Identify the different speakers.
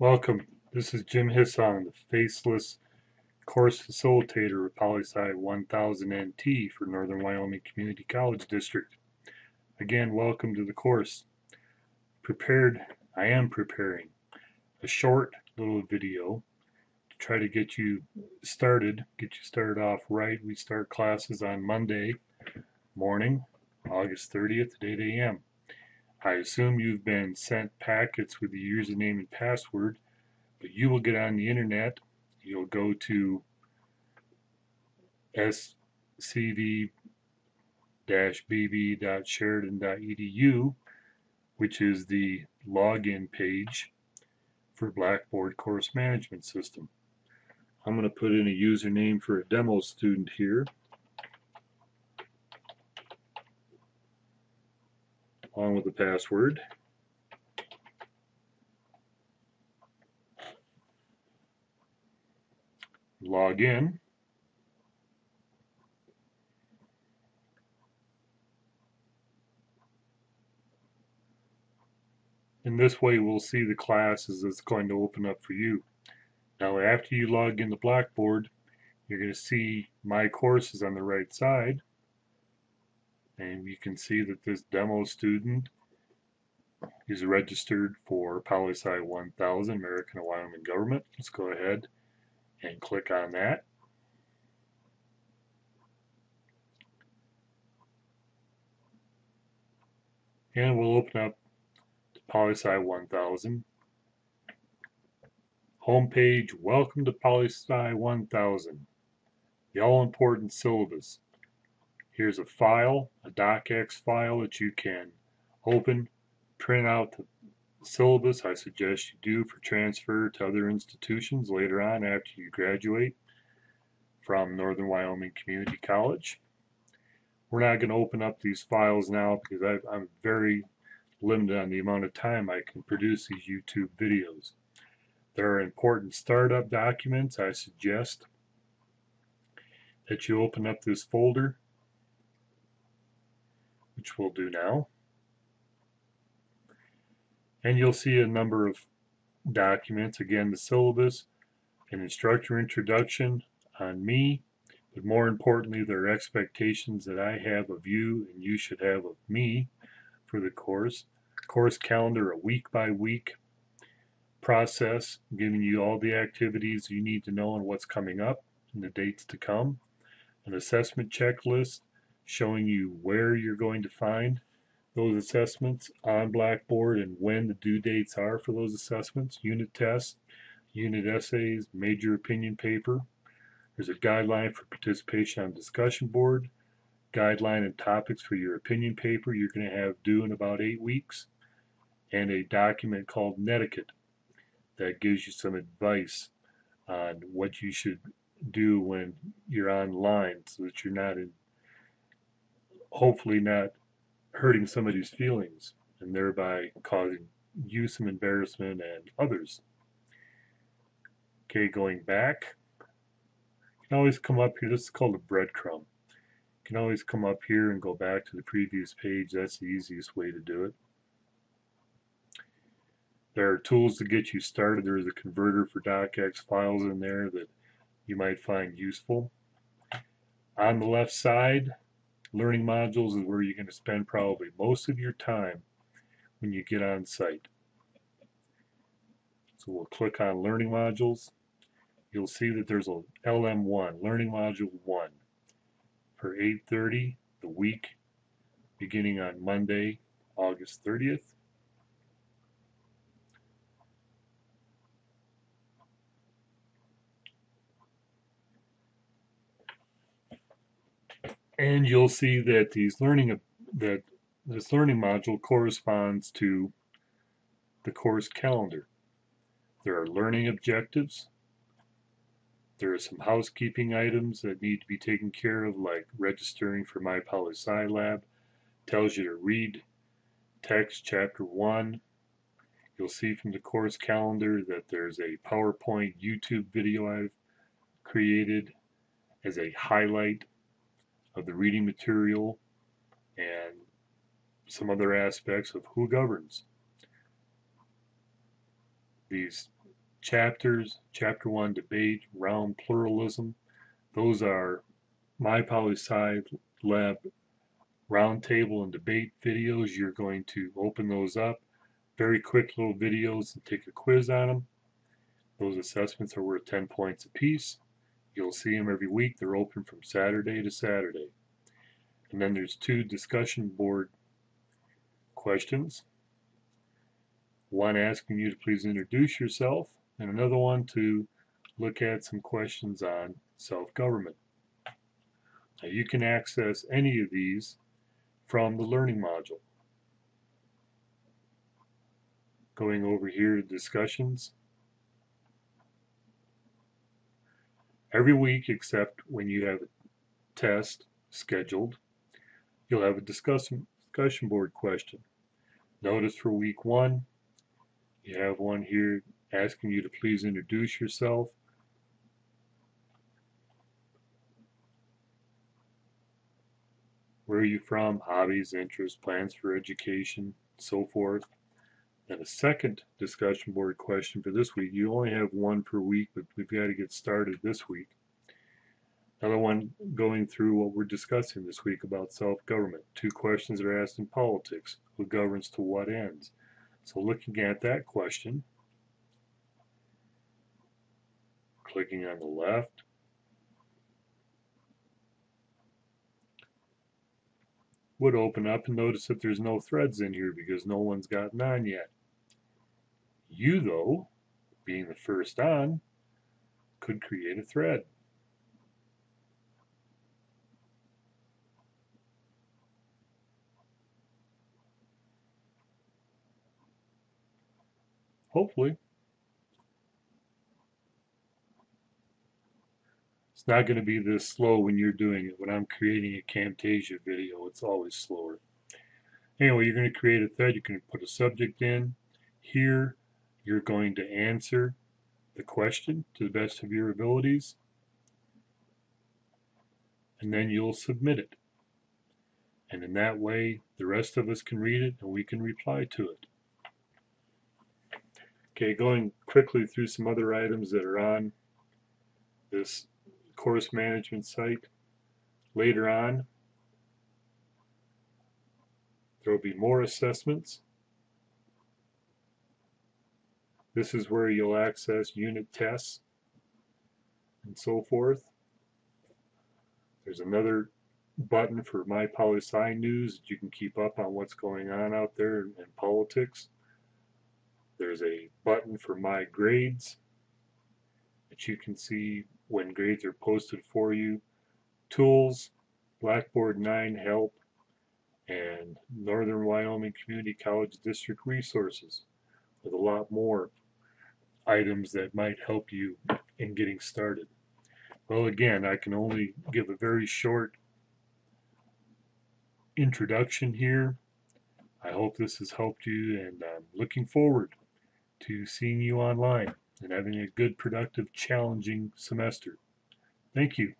Speaker 1: Welcome. This is Jim Hissong, the faceless course facilitator of Poli-Sci 1000 NT for Northern Wyoming Community College District. Again, welcome to the course. I am preparing a short little video to try to get you started off right. We start classes on Monday morning, August 30th at 8 a.m. I assume you've been sent packets with the username and password, but you will get on the internet. You'll go to scv-bb.sheridan.edu, which is the login page for Blackboard Course Management System. I'm going to put in a username for a demo student here, along with the password. Log in. In this way, we'll see the classes that's going to open up for you. Now, after you log into Blackboard, you're going to see My Courses on the right side. And you can see that this demo student is registered for Poli-Sci 1000, American and Wyoming Government. Let's go ahead and click on that. And we'll open up the Poli-Sci 1000 homepage. Welcome to Poli-Sci 1000, the all-important syllabus. Here's a file, a docx file that you can open, print out the syllabus. I suggest you do for transfer to other institutions later on after you graduate from Northern Wyoming Community College. We're not going to open up these files now because I'm very limited on the amount of time I can produce these YouTube videos. There are important startup documents. I suggest that you open up this folder, which we'll do now. And you'll see a number of documents. Again, the syllabus, an instructor introduction on me, but more importantly, there are expectations that I have of you and you should have of me for the course. Course calendar, a week-by-week process, giving you all the activities you need to know and what's coming up and the dates to come. An assessment checklist showing you where you're going to find those assessments on Blackboard and when the due dates are for those assessments, unit tests, unit essays, major opinion paper. There's a guideline for participation on discussion board, guideline and topics for your opinion paper you're going to have due in about 8 weeks, and a document called Netiquette that gives you some advice on what you should do when you're online so that you're not hopefully not hurting somebody's feelings and thereby causing you some embarrassment and others. Okay, going back, you can always come up here. This is called a breadcrumb. You can always come up here and go back to the previous page. That's the easiest way to do it. There are tools to get you started. There is a converter for docx files in there that you might find useful. On the left side, learning modules is where you're going to spend probably most of your time when you get on site. So we'll click on learning modules. You'll see that there's a LM1, learning module 1, for 8:30, the week beginning on Monday, August 30th. And you'll see that this learning module corresponds to the course calendar. There are learning objectives. There are some housekeeping items that need to be taken care of, like registering for My Poli-Sci Lab. Tells you to read text chapter 1. You'll see from the course calendar that there's a PowerPoint YouTube video I've created as a highlight of the reading material and some other aspects of who governs. These chapters. Chapter 1, debate, round pluralism. Those are my poli-sci lab roundtable and debate videos. You're going to open those up. Very quick little videos and take a quiz on them. Those assessments are worth 10 points apiece. You'll see them every week. They're open from Saturday to Saturday. And then there's 2 discussion board questions. One asking you to please introduce yourself, and another one to look at some questions on self-government. Now you can access any of these from the learning module. Going over here to discussions. Every week except when you have a test scheduled, you'll have a discussion board question. Notice for week 1, you have one here asking you to please introduce yourself. Where are you from? Hobbies, interests, plans for education, so forth. And a second discussion board question for this week. You only have one per week, but we've got to get started this week. Another one going through what we're discussing this week about self-government. 2 questions that are asked in politics. Who governs to what ends? So looking at that question, clicking on the left, would open up and notice that there's no threads in here because no one's gotten on yet. You, though, being the first on, could create a thread. Hopefully. It's not going to be this slow when you're doing it. When I'm creating a Camtasia video, it's always slower. Anyway, you're going to create a thread. You're going to put a subject in. Here, you're going to answer the question to the best of your abilities, and then you'll submit it. And in that way, the rest of us can read it and we can reply to it. Okay, going quickly through some other items that are on this course management site. Later on, there will be more assessments. This is where you'll access unit tests and so forth. There's another button for My Poli-Sci News that you can keep up on what's going on out there in politics. There's a button for My Grades that you can see when grades are posted for you. Tools, Blackboard 9 help, and Northern Wyoming Community College District resources with a lot more items that might help you in getting started. Well, again, I can only give a very short introduction here. I hope this has helped you, and I'm looking forward to seeing you online and having a good, productive, challenging semester. Thank you.